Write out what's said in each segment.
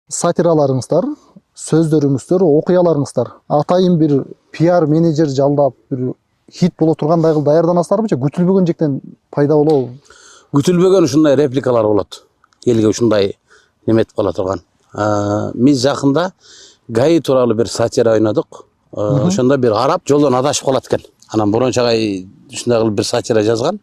сатираларыңыздар, сөздөрүңүздөр, окуяларыңыздар атайын бир пиар менеджер жалдап бир хит боло тургандай кылып даярданасыздарбы же күтүлбөгөн жектен пайда болобу? Күтүлбөгөн ушундай репликалар болот. Элге ушундай немет боло турган. Биз жакында ГАИ тууралуу бир сатира ойнодук. Ошондо бир араб жолдон адашып калат экен. Анан Борончагай ушундай кылып бир сатира жазган.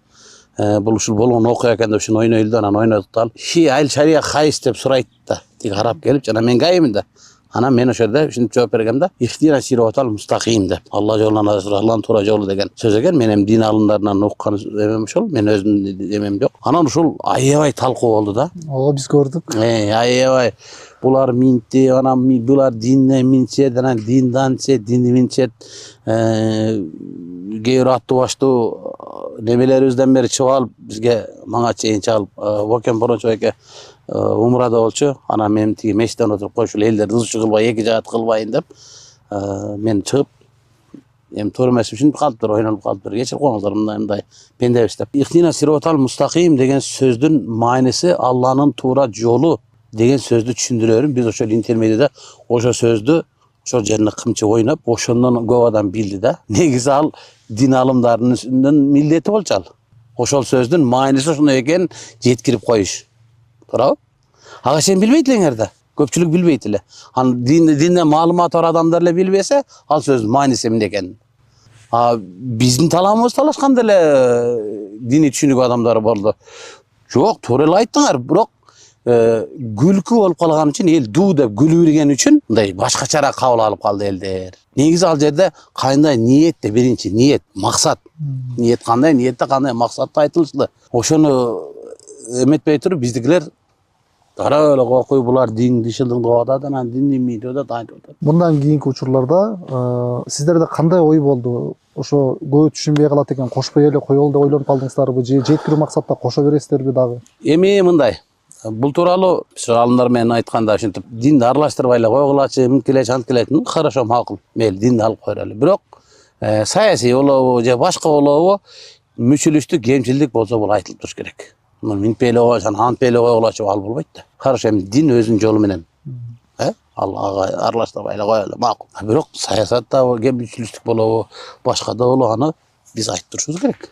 Бул ушул болгон окуя экен деп ушуну ойнойлу да, анан ойнодук да. Ши айл шария хайс деп сурайт да. Тиги араб келип, жана мен ГАИмин да. Анан мен ошол жерде ушинтип жооп бергем да. Ихтира сиротал мустаким деп. Алла жолунан Алланын туура жолу деген сөз экен. Мен эми дин алымдарынан уккан эмем ошол. Мен өзүмдүн эмем жок. Анан ушул аябай талкуу болду да. Ооба, биз көрдүк. Аябай. Булар минти, анан булар динне минчет, анан динданче, дини минчет. Кээ бир аттуу баштуу немелерибизден бери чыгып алып, бизге мага чейин чалып, Бокен Борончо эке умрада болчу. Анан мен тиги мечиттен отуруп коюшул элдерди ызчуу кылбай, эки жаат кылбайын деп мен чыгып эми туура эмес ушинтип калыптыр, ойнолуп калыптыр. Кечирип коюңуздар, мындай пендебиз деп. Ихтина сиротал мустаким деген сөздүн мааниси Алланын туура жолу деген сөздү түшүндүрөрүм. Биз ошол интермедияда ошол сөздү ошол жерине кымчы ойноп, ошондон көп адам билди да. Негизи ал дин алымдарынын милдети болчу ал. Ошол сөздүн мааниси ошондой экенин жеткирип коюш. Туурабы? Ага сен билбейт элеңер да. Көпчүлүк билбейт эле. Анан динден маалыматы бар адамдар эле билбесе, ал сөздүн мааниси эмне экенин. Биздин талабыбыз талашкан деле дини түшүнүк адамдар болду. Жок, туура эле айттыңар, бирок күлкү болуп калган үчүн, эл ду деп күлүп ирген үчүн мындай башкачараак кабыл алып калды элдер. Негизи ал жерде кандай ниетте, биринчи ниет, максат. Ниет кандай, ниетте кандай максатта айтылышлы. Ошону эметпей туруп биздикилер кара эле окуй, булар дин дишилдин деп атат, анан динди мийтип атат, айтып атат. Мындан кийинки учурларда сиздерде кандай ой болду? Ошо көбү түшүнбөй калат экен, кошпой эле коелу деп ойлонуп калдыңыздарбы же жеткирүү максатта кошо бересиздерби дагы? Эми мындай, бул тууралуу алымдар менен айтканда ушинтип динди аралаштырбай эле койгулачы, мынткилечи, анткилечи, хорошо, макул, мейли динди алып коелу. Бирок саясий болобу же башка болобу, мүчүлүштүк, кемчилдик болсо бул айтылып туруш керек. Минтпей эле койгулачы, антпей эле койгулачы, ал болбойт да. Хорошо, эми дин өзүнүн жолу менен Аллага аралаштырбай эле коелу, макул. Бирок саясатта кемчилдик болобу, башка да болобу, аны биз айтып турушубуз керек.